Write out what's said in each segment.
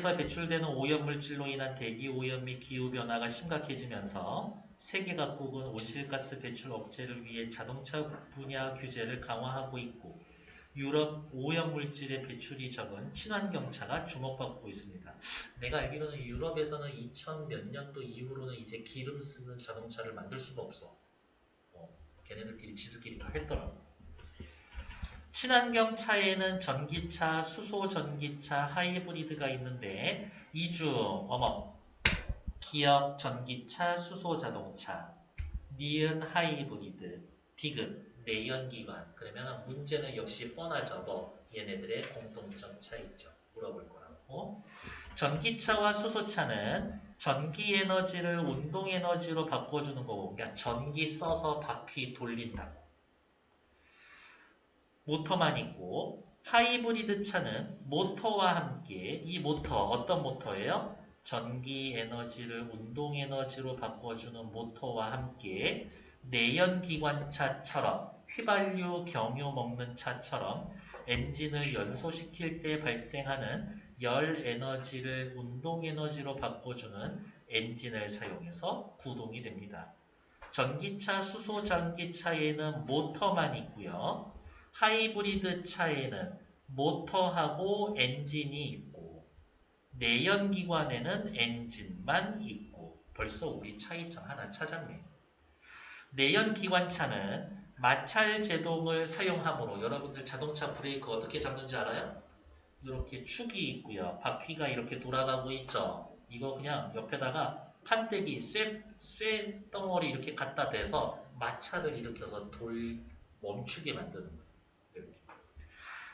차에서 배출되는 오염물질로 인한 대기오염 및 기후변화가 심각해지면서 세계 각국은 온실가스 배출 억제를 위해 자동차 분야 규제를 강화하고 있고 유럽 오염물질의 배출이 적은 친환경차가 주목받고 있습니다. 내가 알기로는 유럽에서는 2000 몇 년도 이후로는 이제 기름 쓰는 자동차를 만들 수가 없어. 걔네들끼리 지들끼리 다 했더라고. 친환경 차에는 전기차, 수소 전기차, 하이브리드가 있는데 이 중 기업 전기차, 수소 자동차, 니은 하이브리드, 디귿 내연기관. 그러면 문제는 역시 뻔하죠. 얘네들의 공통점 차이점 물어볼 거라고. 전기차와 수소차는 전기에너지를 운동에너지로 바꿔주는 거고, 그러니까 전기 써서 바퀴 돌린다고. 모터만 있고, 하이브리드 차는 모터와 함께, 이 모터 어떤 모터예요? 전기 에너지를 운동 에너지로 바꿔주는 모터와 함께 내연기관차처럼 휘발유, 경유 먹는 차처럼 엔진을 연소시킬 때 발생하는 열 에너지를 운동 에너지로 바꿔주는 엔진을 사용해서 구동이 됩니다. 전기차, 수소 전기차에는 모터만 있고요. 하이브리드 차에는 모터하고 엔진이 있고 내연기관에는 엔진만 있고 벌써 우리 차이점 하나 찾았네. 내연기관차는 마찰 제동을 사용하므로 여러분들 자동차 브레이크 어떻게 잡는지 알아요? 이렇게 축이 있고요. 바퀴가 이렇게 돌아가고 있죠. 이거 그냥 옆에다가 판때기, 쇠덩어리 이렇게 갖다 대서 마찰을 일으켜서 멈추게 만드는 거예요. 이렇게.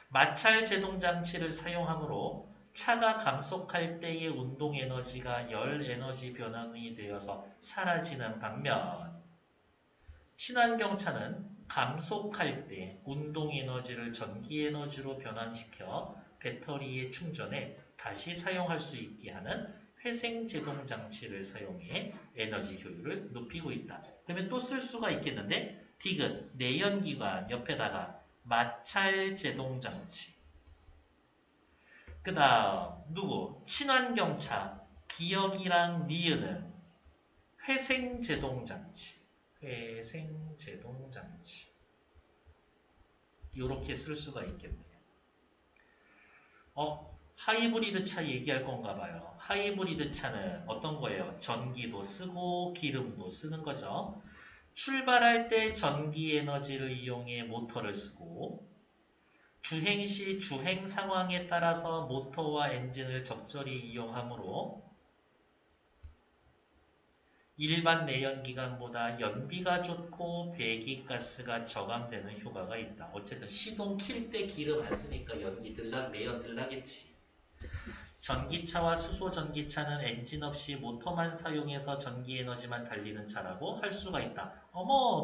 마찰 제동 장치를 사용하므로 차가 감속할 때의 운동 에너지가 열 에너지 변환이 되어서 사라지는 반면 친환경차는 감속할 때 운동 에너지를 전기 에너지로 변환시켜 배터리의 충전에 다시 사용할 수 있게 하는 회생 제동 장치를 사용해 에너지 효율을 높이고 있다. 그러면 또 쓸 수가 있겠는데 디귿 내연기관 옆에다가 마찰 제동 장치. 그 다음 누구? 친환경차 기억이랑 니은은 회생 제동 장치. 회생 제동 장치. 이렇게 쓸 수가 있겠네요. 하이브리드 차 얘기할 건가 봐요. 하이브리드 차는 어떤 거예요? 전기도 쓰고 기름도 쓰는 거죠. 출발할 때 전기 에너지를 이용해 모터를 쓰고 주행 시 주행 상황에 따라서 모터와 엔진을 적절히 이용하므로 일반 내연기관보다 연비가 좋고 배기가스가 저감되는 효과가 있다. 어쨌든 시동 킬 때 기름 안 쓰니까 내연 들나겠지. 전기차와 수소 전기차는 엔진 없이 모터만 사용해서 전기 에너지만 달리는 차라고 할 수가 있다.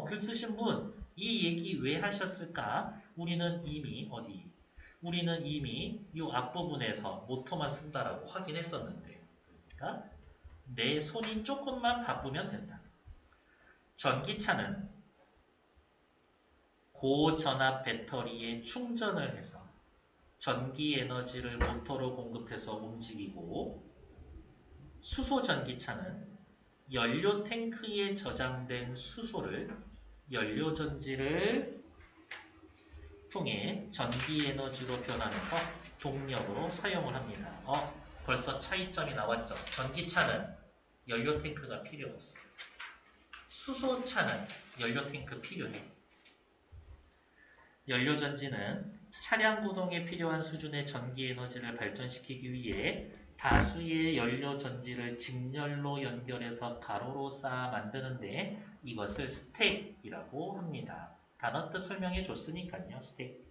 글 쓰신 분, 이 얘기 왜 하셨을까? 우리는 이미 이 앞부분에서 모터만 쓴다라고 확인했었는데. 그러니까 내 손이 조금만 바쁘면 된다. 전기차는 고전압 배터리에 충전을 해서 전기 에너지를 모터로 공급해서 움직이고 수소 전기차는 연료 탱크에 저장된 수소를 연료 전지를 통해 전기 에너지로 변환해서 동력으로 사용을 합니다. 벌써 차이점이 나왔죠. 전기차는 연료 탱크가 필요 없어. 수소차는 연료 탱크 필요해. 연료 전지는 차량 구동에 필요한 수준의 전기 에너지를 발전시키기 위해 다수의 연료 전지를 직렬로 연결해서 가로로 쌓아 만드는데 이것을 스택이라고 합니다. 단어 뜻 설명해 줬으니까요. 스택.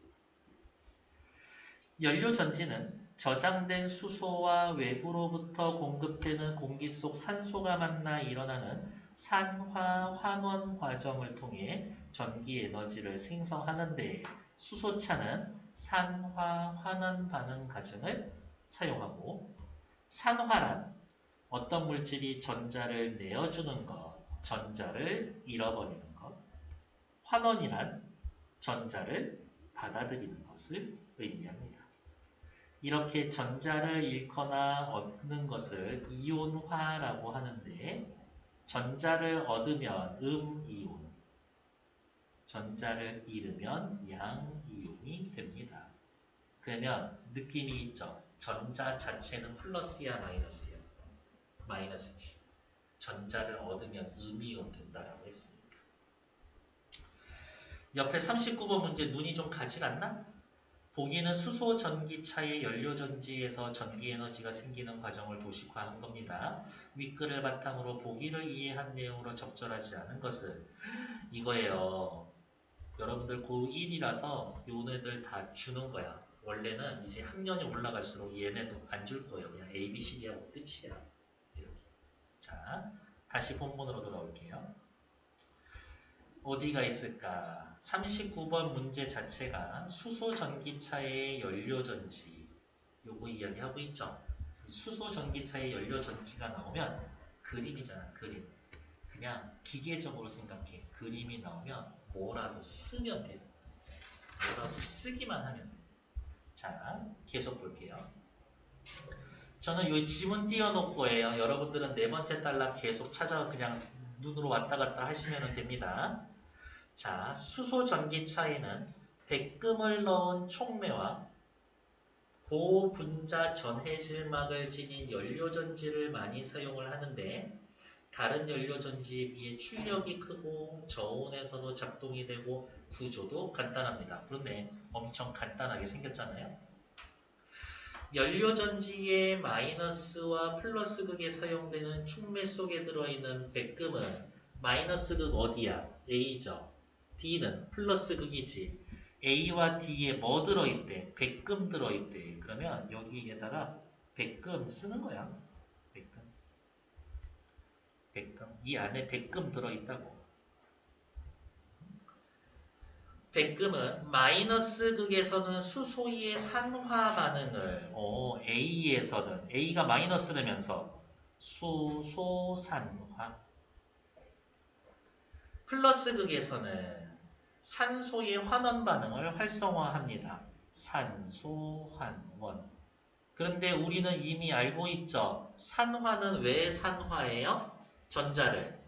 연료 전지는 저장된 수소와 외부로부터 공급되는 공기 속 산소가 만나 일어나는 산화 환원 과정을 통해 전기 에너지를 생성하는데 수소차는 산화 환원 반응 과정을 사용하고 산화란 어떤 물질이 전자를 내어주는 것, 전자를 잃어버리는 것, 환원이란 전자를 받아들이는 것을 의미합니다. 이렇게 전자를 잃거나 얻는 것을 이온화라고 하는데 전자를 얻으면 음이온, 전자를 잃으면 양이온이 됩니다. 그러면 느낌이 있죠? 전자 자체는 플러스야 마이너스야? 마이너스지. 전자를 얻으면 음이온 된다라고 했으니까. 옆에 39번 문제 눈이 좀 가질 않나? 보기는 수소 전기차의 연료전지에서 전기에너지가 생기는 과정을 도식화한 겁니다. 윗글을 바탕으로 보기를 이해한 내용으로 적절하지 않은 것은 이거예요. 여러분들 고1이라서 요네들 다 주는 거야. 원래는 이제 학년이 올라갈수록 얘네도 안 줄 거예요. 그냥 A, B, C, D 하고 끝이야. 이렇게. 자, 다시 본문으로 돌아올게요. 어디가 있을까? 39번 문제 자체가 수소 전기차의 연료전지 요거 이야기하고 있죠. 수소 전기차의 연료전지가 나오면 그림이잖아. 그림. 그냥 기계적으로 생각해. 그림이 나오면 뭐라도 쓰면 돼요. 뭐라도 쓰기만 하면 돼요. 자, 계속 볼게요. 저는 요 지문 띄워놓을 거예요. 여러분들은 네 번째 단락 계속 찾아 그냥 눈으로 왔다 갔다 하시면 됩니다. 자, 수소 전기차에는 백금을 넣은 촉매와 고분자 전해질막을 지닌 연료전지를 많이 사용을 하는데 다른 연료전지에 비해 출력이 크고 저온에서도 작동이 되고 구조도 간단합니다. 그런데 엄청 간단하게 생겼잖아요. 연료전지의 마이너스와 플러스 극에 사용되는 촉매 속에 들어있는 백금은 마이너스 극 어디야? A죠. D는 플러스 극이지. A와 D에 뭐 들어있대? 백금 들어있대. 그러면 여기에다가 백금 쓰는 거야. 백금. 백금. 이 안에 백금 들어있다고. 백금은 마이너스 극에서는 수소의 산화 반응을 A에서는 A가 마이너스라면서 수소산화 플러스 극에서는 산소의 환원 반응을 활성화합니다. 산소환원. 그런데 우리는 이미 알고 있죠. 산화는 왜 산화예요? 전자를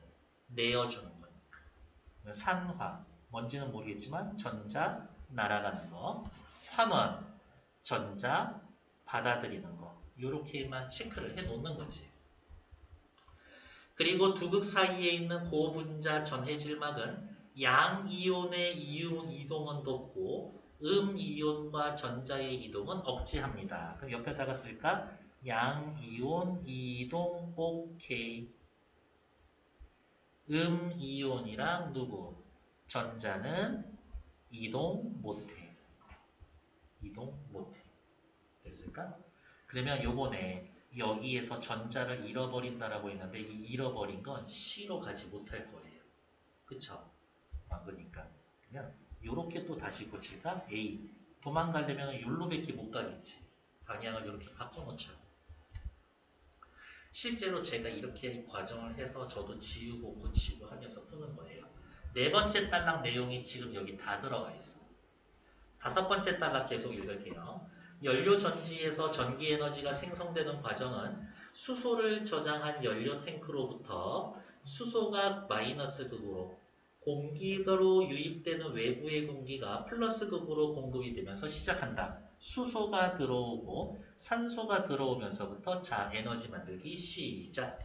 내어주는 거니까. 산화. 뭔지는 모르겠지만 전자 날아가는 거. 환원. 전자 받아들이는 거. 이렇게만 체크를 해 놓는 거지. 그리고 두 극 사이에 있는 고분자 전해질막은 양이온의 이온 이동은 돕고 음이온과 전자의 이동은 억제합니다. 그럼 옆에다가 쓸까? 양이온 이동 오케이. 음이온이랑 누구? 전자는 이동 못해. 이동 못해. 됐을까? 그러면 요거네. 여기에서 전자를 잃어버린다라고 했는데 이 잃어버린 건 C로 가지 못할 거예요. 그쵸? 그러니까 그러면 요렇게 또 다시 고칠까? A. 도망가려면 요로밖에 못 가겠지. 방향을 이렇게 바꿔놓자. 실제로 제가 이렇게 과정을 해서 저도 지우고 고치고 하면서 푸는 거예요. 네 번째 단락 내용이 지금 여기 다 들어가 있어. 다섯 번째 단락 계속 읽을게요. 연료 전지에서 전기 에너지가 생성되는 과정은 수소를 저장한 연료 탱크로부터 수소가 마이너스 극으로 공기로 유입되는 외부의 공기가 플러스 극으로 공급이 되면서 시작한다. 수소가 들어오고 산소가 들어오면서부터 자 에너지 만들기 시작.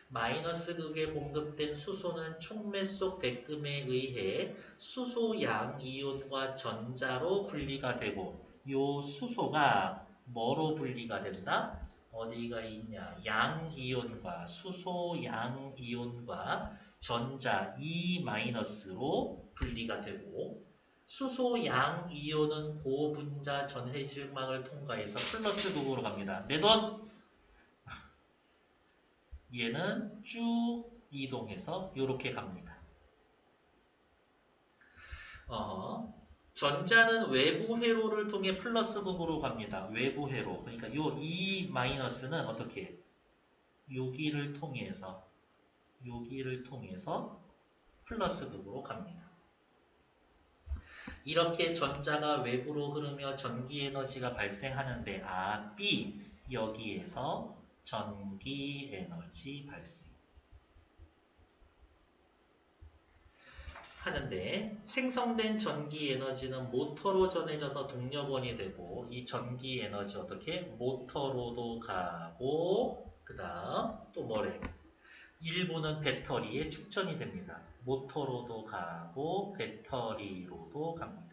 마이너스 극에 공급된 수소는 촉매 속 백금에 의해 수소 양이온과 전자로 분리가 되고 요 수소가 뭐로 분리가 된다? 어디가 있냐? 양이온과 수소 양이온과 전자 E-로 분리가 되고 수소 양이온은 고분자 전해질막을 통과해서 플러스 극으로 갑니다. 내 돈! 얘는 쭉 이동해서 이렇게 갑니다. 전자는 외부 회로를 통해 플러스 극으로 갑니다. 외부 회로. 그러니까 요 E-는 어떻게? 여기를 통해서 플러스 극으로 갑니다. 이렇게 전자가 외부로 흐르며 전기 에너지가 발생하는데 B 여기에서 전기 에너지 발생 하는데 생성된 전기 에너지는 모터로 전해져서 동력원이 되고 이 전기 에너지 어떻게 모터로도 가고 그 다음 또 뭐래 일부는 배터리에 축전이 됩니다. 모터로도 가고 배터리로도 갑니다.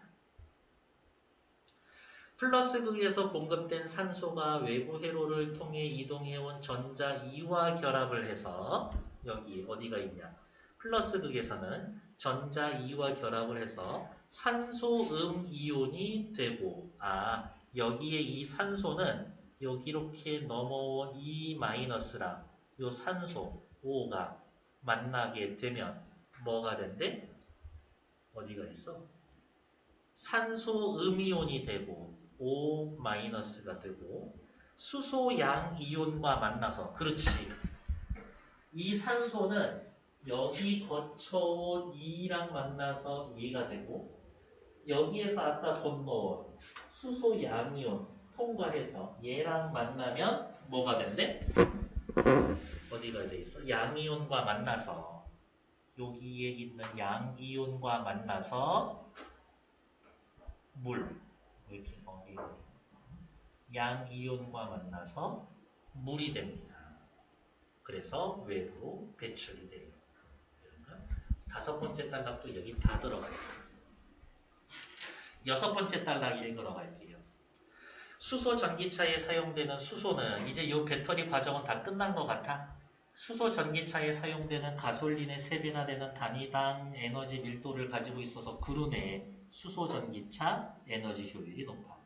플러스 극에서 공급된 산소가 외부 회로를 통해 이동해온 전자 2와 결합을 해서 여기 어디가 있냐 플러스 극에서는 전자 2와 결합을 해서 산소음 이온이 되고 여기에 이 산소는 여기 이렇게 넘어온 이 마이너스랑 요 산소 O가 만나게 되면 뭐가 된대? 어디가 있어? 산소 음이온이 되고 O-가 되고 수소 양 이온과 만나서 그렇지. 이 산소는 여기 거쳐온 E랑 만나서 얘가 되고 여기에서 아까 건너온 수소 양이온 통과해서 얘랑 만나면 뭐가 된대? 어디가 돼 있어? 양이온과 만나서 여기에 있는 양이온과 만나서 물 이렇게 양이온과 만나서 물이 됩니다. 그래서 외부로 배출이 돼요. 그러니까 5번째 단락도 여기 다 들어가 있어요. 6번째 단락 읽으러 갈게요. 수소 전기차에 사용되는 수소는 이제 이 배터리 과정은 다 끝난 것 같아. 수소 전기차에 사용되는 가솔린의 3배나 되는 단위당 에너지 밀도를 가지고 있어서 그러네. 수소 전기차 에너지 효율이 높아.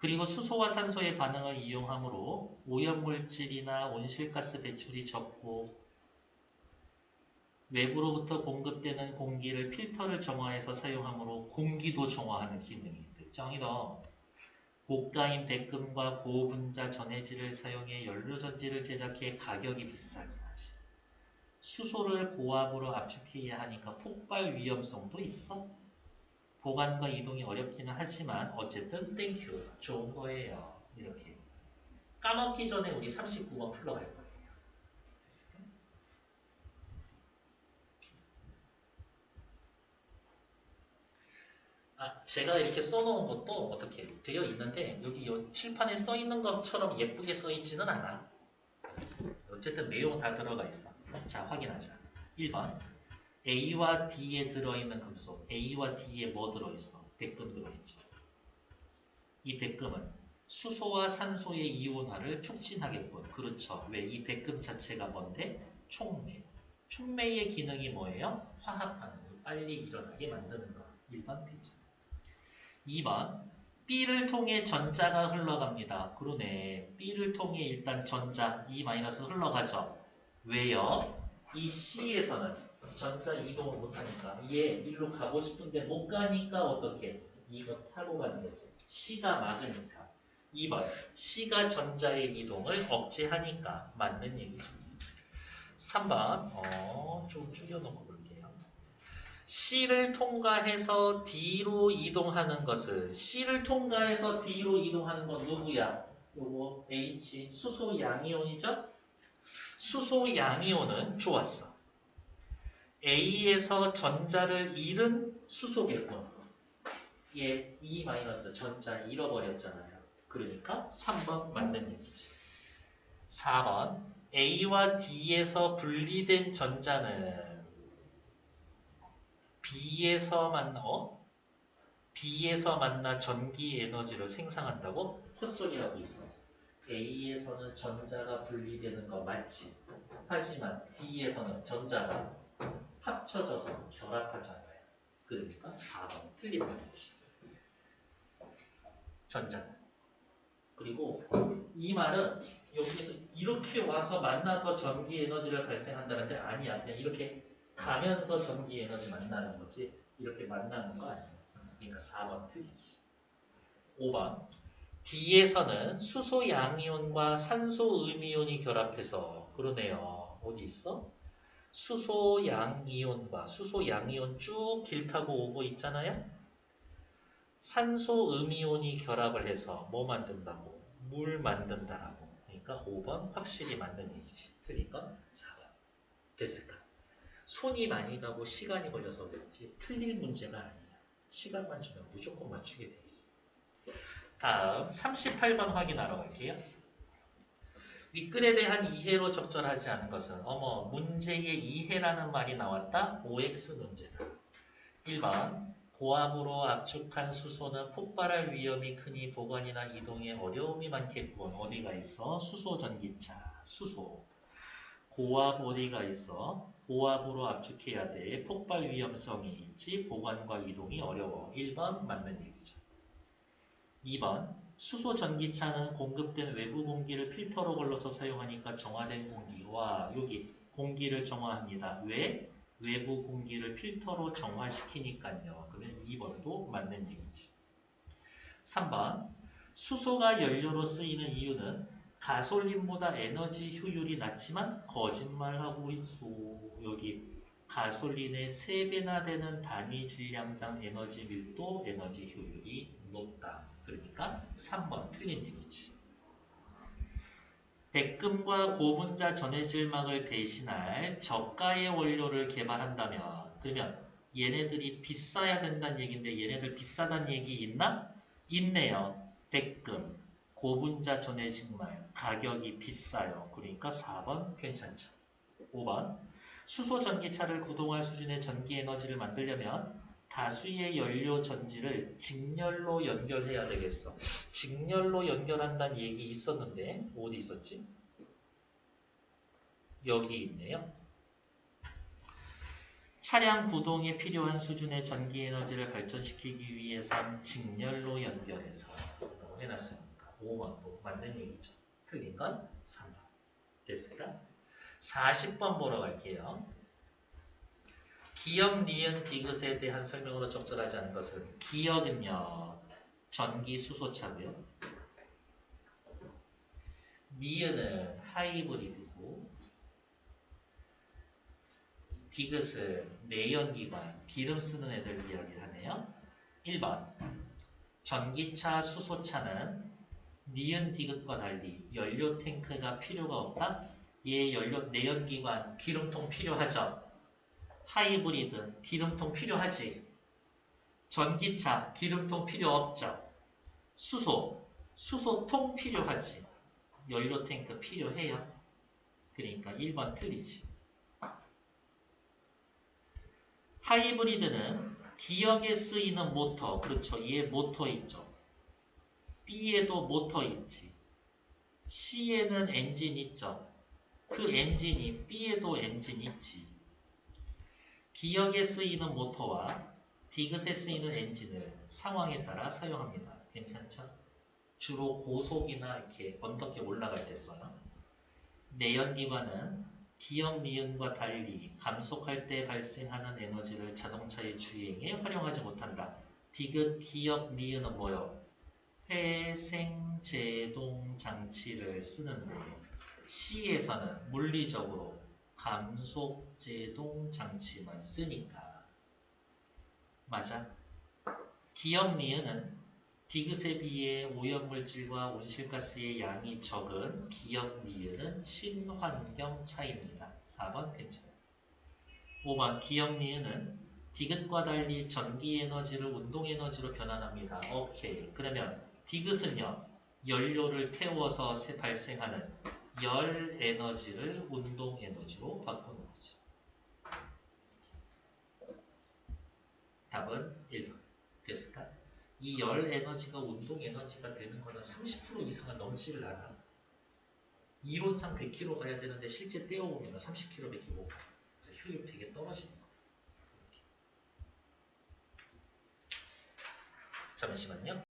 그리고 수소와 산소의 반응을 이용하므로 오염물질이나 온실가스 배출이 적고 외부로부터 공급되는 공기를 필터를 정화해서 사용하므로 공기도 정화하는 기능이 있대. 짱이다. 고가인 백금과 고분자 전해질을 사용해 연료전지를 제작해 가격이 비싸긴 하지. 수소를 고압으로 압축해야 하니까 폭발 위험성도 있어. 보관과 이동이 어렵기는 하지만 어쨌든 땡큐 좋은 거예요. 이렇게 까먹기 전에 우리 39번 풀러갈 거예요. 됐을까? 제가 이렇게 써놓은 것도 어떻게 되어 있는데 여기 칠판에 써 있는 것처럼 예쁘게 써 있지는 않아. 어쨌든 내용 다 들어가 있어. 자, 확인하자. 1번 A와 D에 들어있는 금속 A와 D에 뭐 들어있어? 백금 들어있죠. 이 백금은 수소와 산소의 이온화를 촉진하겠군. 그렇죠. 왜? 이 백금 자체가 뭔데? 촉매. 촉매의 기능이 뭐예요? 화학 반응이 빨리 일어나게 만드는 거. 1번 B죠. 2번 B를 통해 전자가 흘러갑니다. 그러네. B를 통해 일단 전자 E- 흘러가죠. 왜요? 이 C에서는 전자 이동을 못하니까 얘 일로 가고 싶은데 못 가니까 어떻게? 이거 타고 가는 거지. C가 막으니까. 2번 C가 전자의 이동을 억제하니까 맞는 얘기죠. 3번 좀 줄여놓고 볼게요. C를 통과해서 D로 이동하는 것은 C를 통과해서 D로 이동하는 건 누구야? 요거 H 수소 양이온이죠? 수소 양이온은 좋았어. A에서 전자를 잃은 수소겠군. 얘 E- 전자 잃어버렸잖아요. 그러니까 3번 맞는 얘기지. 4번 A와 D에서 분리된 전자는 B에서 만나 전기 에너지를 생산한다고 헛소리하고 있어. A에서는 전자가 분리되는 거 맞지? 하지만 D에서는 전자가 합쳐져서 결합하잖아요. 그러니까 4번 틀린 말이지. 전자. 그리고 이 말은 여기에서 이렇게 와서 만나서 전기 에너지를 발생한다는데 아니야. 그냥 이렇게 가면서 전기 에너지 만나는 거지. 이렇게 만나는 거 아니야. 그러니까 4번 틀리지. 5번 D에서는 수소 양이온과 산소 음이온이 결합해서 그러네요. 어디 있어? 수소 양이온과 수소 양이온 쭉 길 타고 오고 있잖아요. 산소 음이온이 결합을 해서 뭐 만든다고? 물 만든다라고. 그러니까 5번 확실히 맞는 얘기지. 틀린 건 4번. 됐을까? 손이 많이 가고 시간이 걸려서 그랬지 틀릴 문제가 아니야. 시간만 주면 무조건 맞추게 돼 있어. 다음 38번 확인하러 갈게요. 윗글에 대한 이해로 적절하지 않은 것은 어머 문제에 이해라는 말이 나왔다. OX 문제다. 1번 고압으로 압축한 수소는 폭발할 위험이 크니 보관이나 이동에 어려움이 많겠군. 어디가 있어? 수소 전기차. 수소. 고압 어디가 있어? 고압으로 압축해야 돼. 폭발 위험성이 있지. 보관과 이동이 어려워. 1번 맞는 얘기죠. 2번 수소 전기차는 공급된 외부 공기를 필터로 걸러서 사용하니까 정화된 공기와 여기 공기를 정화합니다. 왜? 외부 공기를 필터로 정화시키니까요. 그러면 2번도 맞는 얘기지. 3번 수소가 연료로 쓰이는 이유는 가솔린보다 에너지 효율이 낮지만 거짓말하고 있어. 여기 가솔린의 3배나 되는 단위 질량당 에너지 밀도, 에너지 효율이 높다. 그러니까 3번 틀린 얘기지. 백금과 고분자 전해질막을 대신할 저가의 원료를 개발한다면 그러면 얘네들이 비싸야 된다는 얘기인데 얘네들 비싸다는 얘기 있나? 있네요. 백금, 고분자 전해질막 가격이 비싸요. 그러니까 4번 괜찮죠. 5번 수소 전기차를 구동할 수준의 전기 에너지를 만들려면 다수의 연료 전지를 직렬로 연결해야 되겠어. 직렬로 연결한다는 얘기 있었는데 어디 있었지? 여기 있네요. 차량 구동에 필요한 수준의 전기 에너지를 발전시키기 위해선 직렬로 연결해서 해놨으니까 5번도 맞는 얘기죠. 틀린 건 3번. 됐을까? 40번 보러 갈게요. 기역, 니은, 디귿에 대한 설명으로 적절하지 않은 것은 기역은요. 전기 수소차고요. 니은은 하이브리드고 디귿은 내연기관, 기름 쓰는 애들 이야기를 하네요. 1번 전기차, 수소차는 니은, 디귿과 달리 연료 탱크가 필요가 없다. 얘 연료, 내연기관, 기름통 필요하죠. 하이브리드, 기름통 필요하지. 전기차, 기름통 필요 없죠. 수소, 수소통 필요하지. 연료탱크 필요해요. 그러니까 1번 틀리지. 하이브리드는 기역에 쓰이는 모터, 그렇죠. 얘 모터 있죠. B에도 모터 있지. C에는 엔진 있죠. 그 엔진이 B에도 엔진 있지. 기역에 쓰이는 모터와 디귿에 쓰이는 엔진을 상황에 따라 사용합니다. 괜찮죠? 주로 고속이나 이렇게 언덕에 올라갈 때 써요. 내연기관은 기역, 니은과 달리 감속할 때 발생하는 에너지를 자동차의 주행에 활용하지 못한다. 디귿, 기역, 니은은 뭐요? 회생제동 장치를 쓰는데 C에서는 물리적으로 감속제동 장치만 쓰니까 맞아. 기역, 니은은 디귿에 비해 오염물질과 온실가스의 양이 적은 기역, 니은은 친환경 차입니다. 4번 괜찮아요. 5번 기역, 니은은 디귿과 달리 전기에너지를 운동에너지로 변환합니다. 오케이. 그러면 디귿은요. 연료를 태워서 발생하는 열 에너지를 운동 에너지로 바꾸는 거죠. 답은 1번. 됐을까? 이 열 에너지가 운동 에너지가 되는 거는 30% 이상은 넘지를 않아. 이론상 100km 가야 되는데 실제 떼어보면 30km밖에 못 가. 그래서 효율 되게 떨어지는 거야. 잠시만요.